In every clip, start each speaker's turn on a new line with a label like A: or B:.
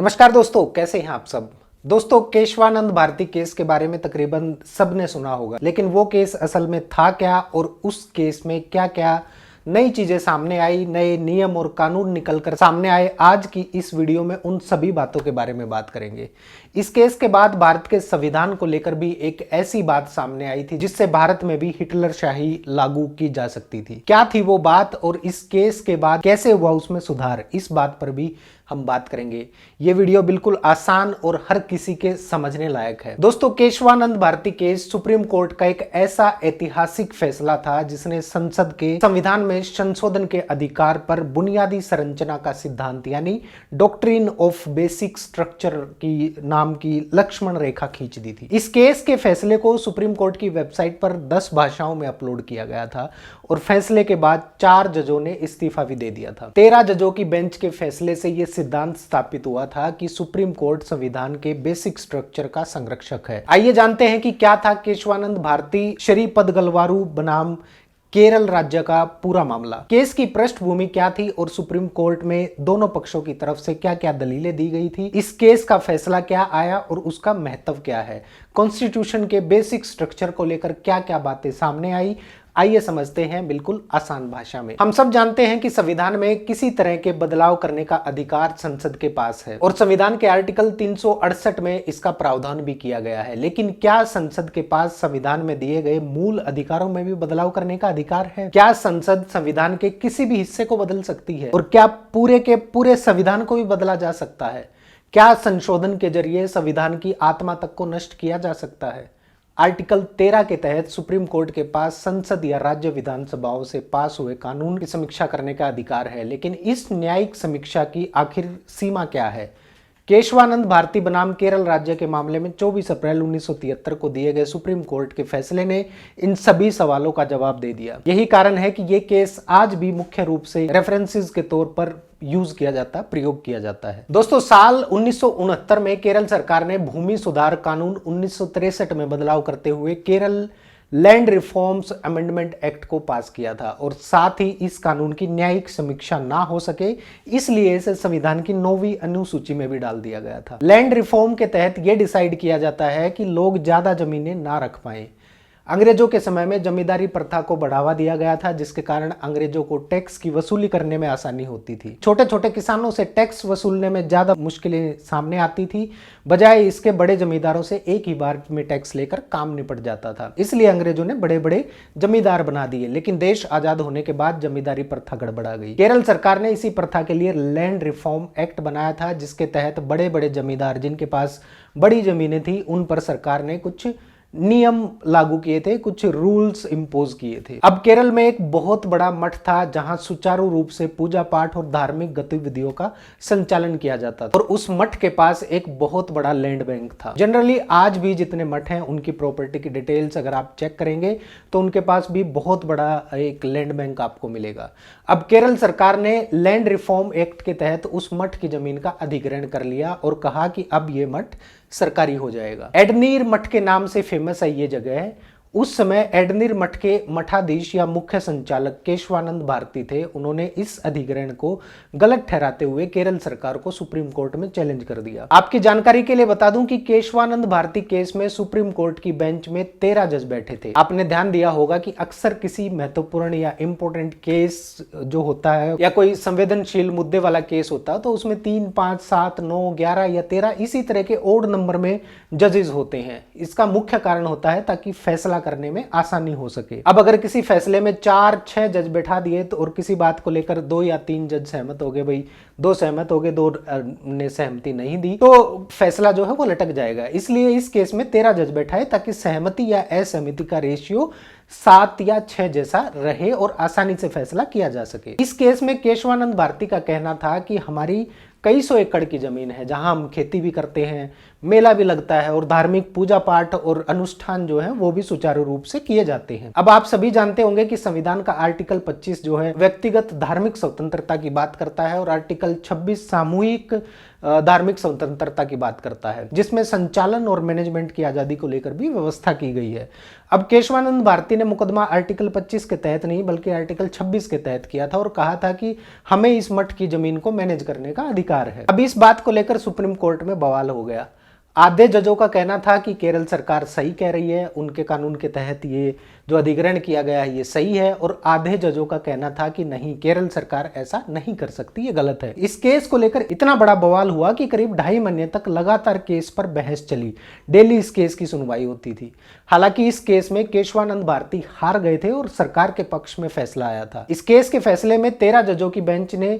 A: नमस्कार दोस्तों, कैसे हैं आप सब। दोस्तों, केशवानंद भारती केस के बारे में तकरीबन सबने सुना होगा, लेकिन वो केस असल में था क्या और उस केस में क्या क्या नई चीजें सामने आई, नए नियम और कानून निकलकर सामने आए, आज की इस वीडियो में उन सभी बातों के बारे में बात करेंगे। इस केस के बाद भारत के संविधान को लेकर भी एक ऐसी बात सामने आई थी जिससे भारत में भी हिटलर शाही लागू की जा सकती थी। क्या थी वो बात और इस केस के बाद कैसे हुआ उसमें सुधार, इस बात पर भी हम बात करेंगे। ये वीडियो बिल्कुल आसान और हर किसी के समझने लायक है। दोस्तों, Kesavananda Bharati case supreme court का एक ऐसा ऐतिहासिक फैसला था जिसने संसद के संविधान में संशोधन के अधिकार पर बुनियादी संरचना का सिद्धांत यानी डॉक्ट्रिन ऑफ बेसिक स्ट्रक्चर की नाम की लक्ष्मण रेखा खींच दी थी। इस केस के फैसले को सुप्रीम कोर्ट की वेबसाइट पर 10 भाषाओं में अपलोड किया गया था और फैसले के बाद 4 जजों ने इस्तीफा भी दे दिया था। 13 जजों की बेंच के फैसले से यह सिद्धांत स्थापित हुआ था कि सुप्रीम कोर्ट संविधान के बेसिक स्ट्रक्चर का संरक्षक है। आइए जानते हैं कि क्या था केशवानंद भारती श्रीपद गलवारू बनाम केरल राज्य का पूरा मामला। केस की पृष्ठभूमि क्या थी और सुप्रीम कोर्ट में दोनों पक्षों की तरफ से क्या क्या दलीलें दी गई थी, इस केस का फैसला क्या आया और उसका महत्व क्या है, कॉन्स्टिट्यूशन के बेसिक स्ट्रक्चर को लेकर क्या क्या बातें सामने आई, आइए समझते हैं बिल्कुल आसान भाषा में। हम सब जानते हैं कि संविधान में किसी तरह के बदलाव करने का अधिकार संसद के पास है और संविधान के आर्टिकल 368 में इसका प्रावधान भी किया गया है। लेकिन क्या संसद के पास संविधान में दिए गए मूल अधिकारों में भी बदलाव करने का अधिकार है? क्या संसद संविधान के किसी भी हिस्से को बदल सकती है और क्या पूरे के पूरे संविधान को भी बदला जा सकता है? क्या संशोधन के जरिए संविधान की आत्मा तक को नष्ट किया जा सकता है? आर्टिकल 13 के तहत सुप्रीम कोर्ट के पास संसद या राज्य विधानसभाओं से पास हुए कानून की समीक्षा करने का अधिकार है, लेकिन इस न्यायिक समीक्षा की आखिर सीमा क्या है? केशवानंद भारती बनाम केरल राज्य के मामले में 24 अप्रैल 1973 को दिए गए सुप्रीम कोर्ट के फैसले ने इन सभी सवालों का जवाब दे दिया। यही कारण है कि ये केस आज भी मुख्य रूप से रेफरेंसेस के तौर पर यूज किया जाता है, प्रयोग किया जाता है। दोस्तों, साल 1969 में केरल सरकार ने भूमि सुधार कानून 1963 में बदलाव करते हुए Kerala land reforms amendment act को पास किया था और साथ ही इस कानून की न्यायिक समीक्षा ना हो सके इसलिए इसे संविधान की 9वीं अनुसूची में भी डाल दिया गया था। लैंड रिफॉर्म के तहत यह डिसाइड किया जाता है कि लोग ज्यादा जमीनें ना रख पाए। अंग्रेजों के समय में जमींदारी प्रथा को बढ़ावा दिया गया था, जिसके कारण अंग्रेजों को टैक्स की वसूली करने में आसानी होती थी। छोटे छोटे किसानों से टैक्स वसूलने में ज्यादा मुश्किलें सामने आती थी, बजाय इसके बड़े जमींदारों से एक ही बार में टैक्स लेकर काम निपट जाता था। इसलिए अंग्रेजों ने बड़े बड़े जमींदार बना दिए, लेकिन देश आजाद होने के बाद जमींदारी प्रथा गड़बड़ा गई। केरल सरकार ने इसी प्रथा के लिए लैंड रिफॉर्म एक्ट बनाया था, जिसके तहत बड़े बड़े जमींदार जिनके पास बड़ी जमीनें थी उन पर सरकार ने कुछ नियम लागू किए थे, कुछ रूल्स इंपोज किए थे। अब केरल में एक बहुत बड़ा मठ था जहां सुचारू रूप से पूजा पाठ और धार्मिक गतिविधियों का संचालन किया जाता था और उस मठ के पास एक बहुत बड़ा लैंड बैंक था। जनरली आज भी जितने मठ हैं उनकी प्रॉपर्टी की डिटेल्स अगर आप चेक करेंगे तो उनके पास भी बहुत बड़ा एक लैंड बैंक आपको मिलेगा। अब केरल सरकार ने लैंड रिफॉर्म एक्ट के तहत उस मठ की जमीन का अधिग्रहण कर लिया और कहा कि अब ये मठ सरकारी हो जाएगा। एडनीर मठ के नाम से फेमस है ये जगह। उस समय एडनीर मठ के मठाधीश या मुख्य संचालक केशवानंद भारती थे। उन्होंने इस अधिग्रहण को गलत ठहराते हुए केरल सरकार को सुप्रीम कोर्ट में चैलेंज कर दिया। आपकी जानकारी के लिए बता दूं कि केशवानंद भारती केस में सुप्रीम कोर्ट की बेंच में 13 जज बैठे थे। आपने ध्यान दिया होगा कि अक्सर किसी महत्वपूर्ण या इंपॉर्टेंट केस जो होता है या कोई संवेदनशील मुद्दे वाला केस होता है तो उसमें 3, 5, 7, 9, 11 या 13 इसी तरह के ओड नंबर में जजेस होते हैं। इसका मुख्य कारण होता है ताकि फैसला करने में आसानी हो सके। अब अगर किसी फैसले में 4-6 जज बैठा दिए तो और किसी बात को लेकर 2 या 3 जज सहमत हो गए, भाई 2 सहमत हो गए, 2 ने सहमति नहीं दी, तो फैसला जो है वो लटक जाएगा। इसलिए इस केस में 13 जज बैठाए ताकि सहमति या असहमति का रेशियो 7 या 6 जैसा रहे और आसानी से फैसला किया जा सके। इस केस में केशवानंद भारती का कहना था कि हमारी कई सौ एकड़ की जमीन है जहां हम खेती भी करते हैं, मेला भी लगता है और धार्मिक पूजा पाठ और अनुष्ठान जो है वो भी सुचारू रूप से किए जाते हैं। अब आप सभी जानते होंगे कि संविधान का आर्टिकल 25 जो है व्यक्तिगत धार्मिक स्वतंत्रता की बात करता है और आर्टिकल 26 सामूहिक धार्मिक स्वतंत्रता की बात करता है, जिसमें संचालन और मैनेजमेंट की आजादी को लेकर भी व्यवस्था की गई है। अब केशवानंद भारती ने मुकदमा आर्टिकल 25 के तहत नहीं बल्कि आर्टिकल 26 के तहत किया था और कहा था कि हमें इस मठ की जमीन को मैनेज करने का अधिकार है। अब इस बात को लेकर सुप्रीम कोर्ट में बवाल हो गया। आधे जजों का कहना था कि केरल सरकार सही कह रही है, उनके कानून के तहत ये जो अधिग्रहण किया गया है ये सही है, और आधे जजों का कहना था कि नहीं, केरल सरकार ऐसा नहीं कर सकती, ये गलत है। इस केस को लेकर इतना बड़ा बवाल हुआ कि करीब 2.5 महीने तक लगातार केस पर बहस चली। डेली इस केस की सुनवाई होती थी। हालांकि इस केस में केशवानंद भारती हार गए थे और सरकार के पक्ष में फैसला आया था। इस केस के फैसले में 13 जजों की बेंच ने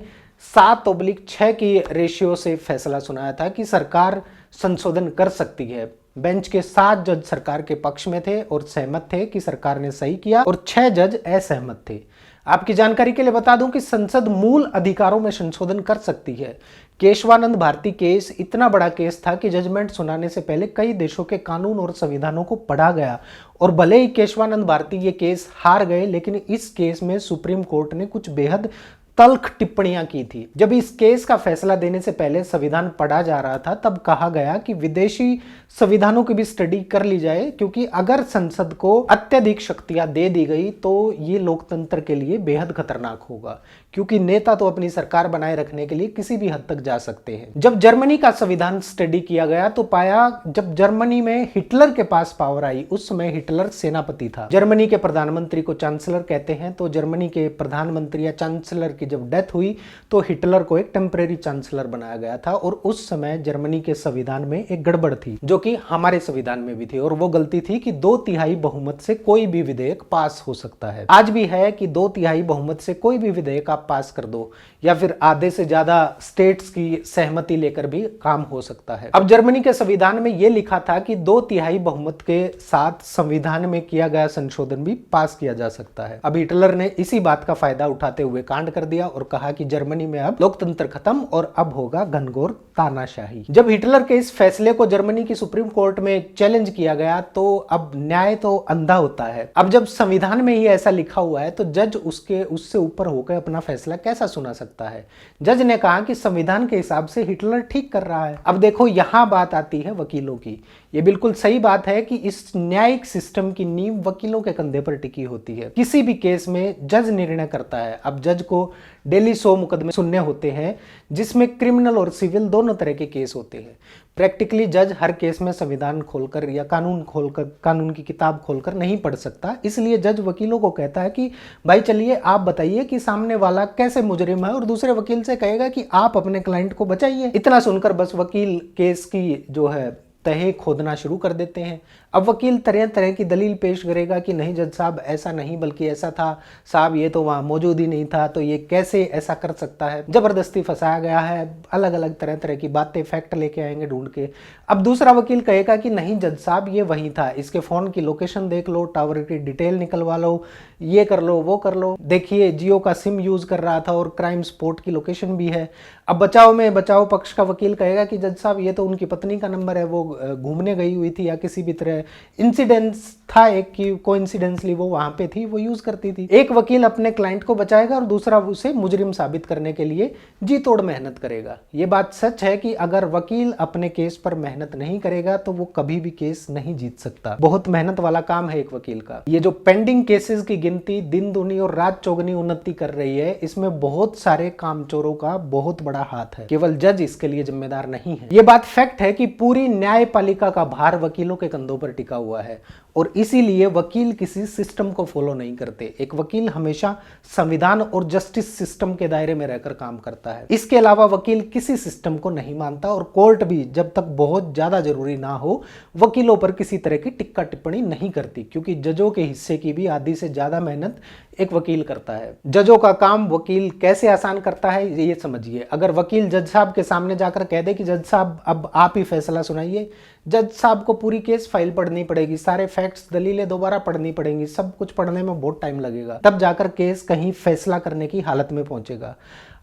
A: 7/6 की रेशियो से फैसला सुनाया था कि सरकार संशोधन कर सकती है। बेंच के 7 जज सरकार के पक्ष में थे और सहमत थे कि सरकार ने सही किया, और 6 जज असहमत थे। आपकी जानकारी के लिए बता दूं कि संसद मूल अधिकारों में संशोधन कर सकती है। केशवानंद भारती केस इतना बड़ा केस था कि जजमेंट सुनाने से पहले कई देशों के कानून और संविधानों को पढ़ा गया, और भले ही केशवानंद भारती ये केस हार गए, लेकिन इस केस में सुप्रीम कोर्ट ने कुछ बेहद तल्ख टिप्पणियां की थी। जब इस केस का फैसला देने से पहले संविधान पढ़ा जा रहा था, तब कहा गया कि विदेशी संविधानों की भी स्टडी कर ली जाए, क्योंकि अगर संसद को अत्यधिक शक्तियां दे दी गई तो ये लोकतंत्र के लिए बेहद खतरनाक होगा, क्योंकि नेता तो अपनी सरकार बनाए रखने के लिए किसी भी हद तक जा सकते हैं। जब जर्मनी का संविधान स्टडी किया गया तो पाया, जब जर्मनी में हिटलर के पास पावर आई, उस समय हिटलर सेनापति था। जर्मनी के प्रधानमंत्री को चांसलर कहते हैं, तो जर्मनी के प्रधानमंत्री या चांसलर की जब डेथ हुई तो हिटलर को एक टेम्परेरी चांसलर बनाया गया था, और उस समय जर्मनी के संविधान में एक गड़बड़ थी, जो कि हमारे संविधान में भी थी, और वो गलती थी कि 2/3 बहुमत से कोई भी विधेयक पास हो सकता है। आज भी है कि 2/3 बहुमत से कोई भी विधेयक आप पास कर दो, या फिर आधे से ज्यादा स्टेट्स की सहमति लेकर भी काम हो सकता है। अब जर्मनी के संविधान में यह लिखा था कि 2/3 बहुमत के साथ संविधान में किया गया संशोधन भी पास किया जा सकता है। अब हिटलर ने इसी बात का फायदा उठाते हुए कांड कर दिया और कहा कि जर्मनी में अब लोकतंत्र खत्म और अब होगा घनघोर तानाशाही। जब हिटलर के इस फैसले को जर्मनी की सुप्रीम कोर्ट में चैलेंज किया गया तो अब न्याय तो अंधा होता है। अब जब संविधान में ही ऐसा लिखा हुआ है तो जज उससे ऊपर होकर अपना फैसला कैसा सुना सकता है। जज ने कहा कि संविधान के हिसाब से हिटलर ठीक कर रहा है। अब देखो, यहां बात आती है वकीलों की। ये बिल्कुल सही बात है कि इस न्यायिक सिस्टम की नींव वकीलों के कंधे पर टिकी होती है। किसी भी केस में जज निर्णय करता है। अब जज को डेली 100 मुकदमे सुनने होते हैं, जिसमें क्रिमिनल और सिविल दोनों तरह के केस होते हैं। प्रैक्टिकली जज हर केस में संविधान खोलकर या कानून की किताब खोलकर नहीं पढ़ सकता। इसलिए जज वकीलों को कहता है कि भाई चलिए आप बताइए कि सामने वाला कैसे मुजरिम है, और दूसरे वकील से कहेगा कि आप अपने क्लाइंट को बचाइए। इतना सुनकर बस वकील केस की जो है तहे खोदना शुरू कर देते हैं। अब वकील तरह तरह की दलील पेश करेगा कि नहीं जज साहब, ऐसा नहीं बल्कि ऐसा था, साहब ये तो वहां मौजूद ही नहीं था, तो ये कैसे ऐसा कर सकता है, जबरदस्ती फंसाया गया है, अलग अलग तरह तरह की बातें फैक्ट लेके आएंगे ढूंढ के। अब दूसरा वकील कहेगा कि नहीं जज साहब ये वही था, इसके फोन की लोकेशन देख लो, टावर की डिटेल निकलवा लो, ये कर लो वो कर लो, देखिए जियो का सिम यूज कर रहा था और क्राइम स्पॉट की लोकेशन भी है। अब बचाव पक्ष का वकील कहेगा कि जज साहब ये तो उनकी पत्नी का नंबर है, वो घूमने गई हुई थी या किसी भी तरह इंसिडेंस था एक कि कोइंसिडेंसली वो वहां पे थी, वो यूज करती थी। एक वकील अपने क्लाइंट को बचाएगा और दूसरा उसे मुजरिम साबित करने के लिए जी तोड़ मेहनत करेगा। ये बात सच है कि अगर वकील अपने केस पर मेहनत नहीं करेगा तो वो कभी भी केस नहीं जीत सकता। बहुत मेहनत वाला काम है एक वकील का। ये जो पेंडिंग केसेस की गिनती दिन दुनी और रात चौगनी उन्नति कर रही है, इसमें बहुत सारे कामचोरों का बहुत बड़ा हाथ है, केवल जज इसके लिए जिम्मेदार नहीं है। ये बात फैक्ट है कि पूरी न्यायपालिका का भार वकीलों के कंधों पर टिका हुआ है, और इसीलिए वकील किसी सिस्टम को फॉलो नहीं करते। एक वकील हमेशा संविधान और जस्टिस सिस्टम के दायरे में रहकर काम करता है। इसके अलावा वकील किसी सिस्टम को नहीं मानता, और कोर्ट भी जब तक बहुत ज्यादा जरूरी ना हो वकीलों पर किसी तरह की टिक्का टिप्पणी नहीं करती, क्योंकि जजों के हिस्से की भी आधी से ज्यादा मेहनत एक वकील करता है। जजों का काम वकील कैसे आसान करता है ये समझिए। अगर वकील जज साहब के सामने जाकर कह दे कि जज साहब अब आप ही फैसला सुनाइए, जज साहब को पूरी केस फाइल पढ़नी पड़ेगी, सारे फैक्ट्स दलीलें दोबारा पढ़नी पड़ेंगी, सब कुछ पढ़ने में बहुत टाइम लगेगा, तब जाकर केस कहीं फैसला करने की हालत में पहुंचेगा।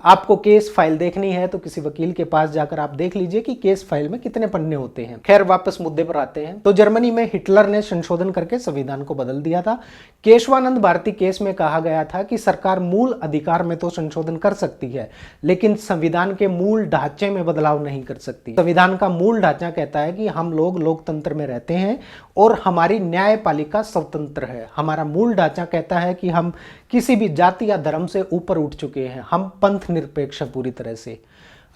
A: आपको केस फाइल देखनी है तो किसी वकील के पास जाकर आप देख लीजिए कि केस फाइल में कितने पन्ने होते हैं। खैर वापस मुद्दे पर आते हैं। तो जर्मनी में हिटलर ने संशोधन करके संविधान को बदल दिया था। केशवानंद भारती केस में कहा गया था कि सरकार मूल अधिकार में तो संशोधन कर सकती है, लेकिन संविधान के मूल ढांचे में बदलाव नहीं कर सकती। संविधान का मूल ढांचा कहता है कि हम लोग लोकतंत्र में रहते हैं और हमारी न्यायपालिका स्वतंत्र है। हमारा मूल ढांचा कहता है कि हम किसी भी जाति या धर्म से ऊपर उठ चुके हैं, हम पंथ निरपेक्ष पूरी तरह से।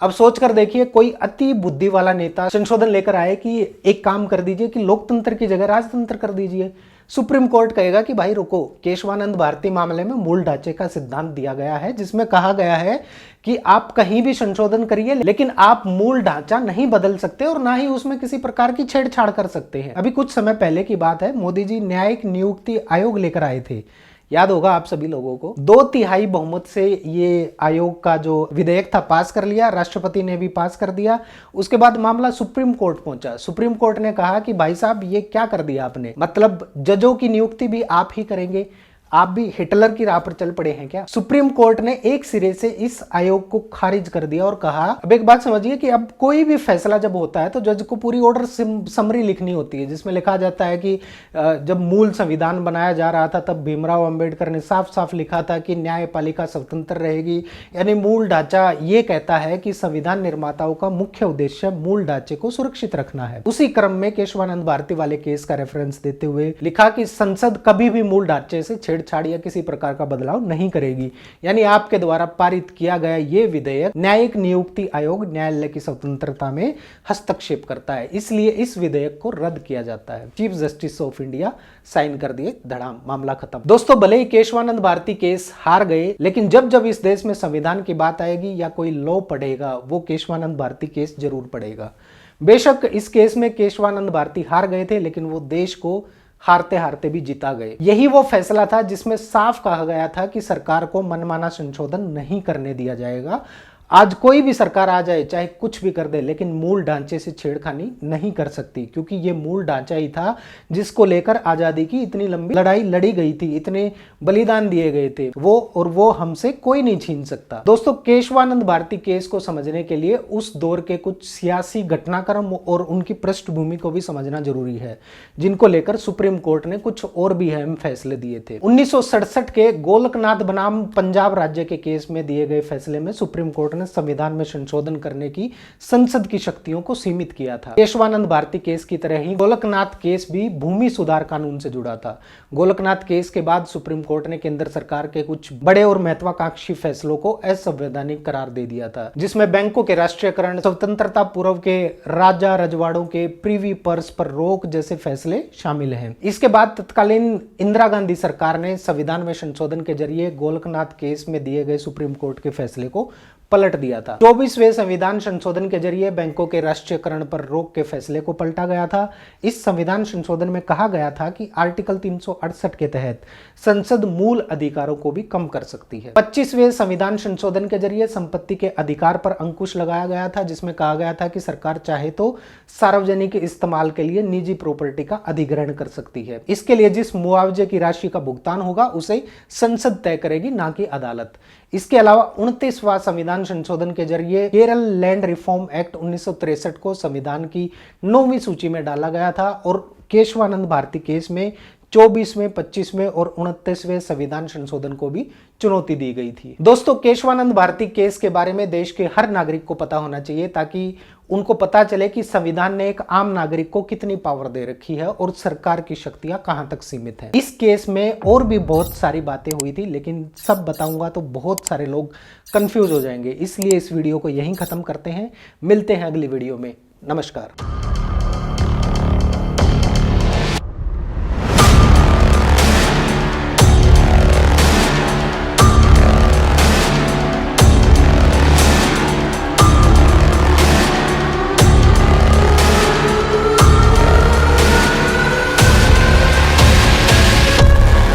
A: अब सोच कर देखिए, कोई अति बुद्धि वाला नेता संशोधन लेकर आए कि एक काम कर दीजिए कि लोकतंत्र की जगह राजतंत्र कर दीजिए। सुप्रीम कोर्ट कहेगा कि भाई रुको, केशवानंद भारती मामले में मूल ढांचे का सिद्धांत दिया गया है जिसमें कहा गया है कि आप कहीं भी संशोधन करिए, लेकिन आप मूल ढांचा नहीं बदल सकते और ना ही उसमें किसी प्रकार की छेड़छाड़ कर सकते हैं। अभी कुछ समय पहले की बात है, मोदी जी न्यायिक नियुक्ति आयोग लेकर आए थे, याद होगा आप सभी लोगों को। 2/3 बहुमत से ये आयोग का जो विधेयक था पास कर लिया, राष्ट्रपति ने भी पास कर दिया। उसके बाद मामला सुप्रीम कोर्ट पहुंचा। सुप्रीम कोर्ट ने कहा कि भाई साहब ये क्या कर दिया आपने, मतलब जजों की नियुक्ति भी आप ही करेंगे, आप भी हिटलर की राह पर चल पड़े हैं क्या। सुप्रीम कोर्ट ने एक सिरे से इस आयोग को खारिज कर दिया और कहा, अब एक बात समझिए कि अब कोई भी फैसला जब होता है तो जज को पूरी ऑर्डर समरी लिखनी होती है, जिसमें लिखा जाता है कि जब मूल संविधान बनाया जा रहा था तब भीमराव अंबेडकर ने साफ साफ लिखा था कि न्यायपालिका स्वतंत्र रहेगी। यानी मूल ढांचा ये कहता है कि संविधान निर्माताओं का मुख्य उद्देश्य मूल ढांचे को सुरक्षित रखना है। उसी क्रम में केशवानंद भारती वाले केस का रेफरेंस देते हुए लिखा कि संसद कभी भी मूल ढांचे से छेड़छाड़ या किसी प्रकार का बदलाव नहीं करेगी। यानी आपके द्वारा पारित किया गया ये विधेयक न्यायिक नियुक्ति आयोग न्यायालय की स्वतंत्रता में हस्तक्षेप करता है, इसलिए इस विधेयक को रद्द किया जाता है। Chief justice of India sign कर दिए, धड़ाम, मामला खत्म। दोस्तों, भले ही केशवानंद भारती केस हार गए, लेकिन जब जब इस देश में संविधान की बात आएगी या कोई लॉ पढ़ेगा, वो केशवानंद भारती केस जरूर पढ़ेगा। बेशक इस केस में केशवानंद भारती हार गए थे, लेकिन वो देश को हारते हारते भी जीता गए। यही वो फैसला था जिसमें साफ कहा गया था कि सरकार को मनमाना संशोधन नहीं करने दिया जाएगा। आज कोई भी सरकार आ जाए, चाहे कुछ भी कर दे, लेकिन मूल ढांचे से छेड़खानी नहीं कर सकती, क्योंकि ये मूल ढांचा ही था जिसको लेकर आजादी की इतनी लंबी लड़ाई लड़ी गई थी, इतने बलिदान दिए गए थे, वो हमसे कोई नहीं छीन सकता। दोस्तों, केशवानंद भारती केस को समझने के लिए उस दौर के कुछ सियासी घटनाक्रम और उनकी पृष्ठभूमि को भी समझना जरूरी है, जिनको लेकर सुप्रीम कोर्ट ने कुछ और भी अहम फैसले दिए थे। 1967 के गोलकनाथ बनाम पंजाब राज्य के केस में दिए गए फैसले में सुप्रीम कोर्ट संविधान में संशोधन करने की संसद की शक्तियों को सीमित किया था। केशवानंद भारती केस की तरह ही गोलकनाथ केस भी भूमि सुधार कानून से जुड़ा था। गोलकनाथ केस के बाद सुप्रीम कोर्ट ने केंद्र सरकार के कुछ बड़े और महत्वाकांक्षी फैसलों को असंवैधानिक करार दे दिया था, जिसमें बैंकों के राष्ट्रीयकरण, स्वतंत्रता पूर्व के राजा रजवाड़ों के प्रीवी पर्स पर रोक जैसे फैसले शामिल हैं। इसके बाद तत्कालीन इंदिरा गांधी सरकार ने संविधान में संशोधन के जरिए गोलकनाथ केस में दिए गए सुप्रीम कोर्ट के फैसले को पलट दिया था। 24वें संविधान संशोधन के जरिए बैंकों के राष्ट्रीयकरण पर रोक के फैसले को पलटा गया था। इस संविधान संशोधन में कहा गया था कि आर्टिकल 368 के तहत संसद मूल अधिकारों को भी कम कर सकती है। 25वें संविधान संशोधन के जरिए संपत्ति के अधिकार पर अंकुश लगाया गया था, जिसमें कहा गया था कि सरकार चाहे तो सार्वजनिक इस्तेमाल के लिए निजी प्रॉपर्टी का अधिग्रहण कर सकती है। इसके लिए जिस मुआवजे की राशि का भुगतान होगा उसे संसद तय करेगी, ना कि अदालत। इसके अलावा 29वां संविधान संशोधन के जरिए केरल लैंड रिफॉर्म एक्ट 1963 को संविधान की 9वीं सूची में डाला गया था और केशवानंद भारती केस में 24वें, 25वें और 29वें संविधान संशोधन को भी चुनौती दी गई थी। दोस्तों, केशवानंद भारती केस के बारे में देश के हर नागरिक को पता होना चाहिए, ताकि उनको पता चले कि संविधान ने एक आम नागरिक को कितनी पावर दे रखी है और सरकार की शक्तियां कहां तक सीमित हैं। इस केस में और भी बहुत सारी बातें हुई थी, लेकिन सब बताऊंगा तो बहुत सारे लोग कंफ्यूज हो जाएंगे, इसलिए इस वीडियो को यहीं खत्म करते हैं। मिलते हैं अगली वीडियो में। नमस्कार।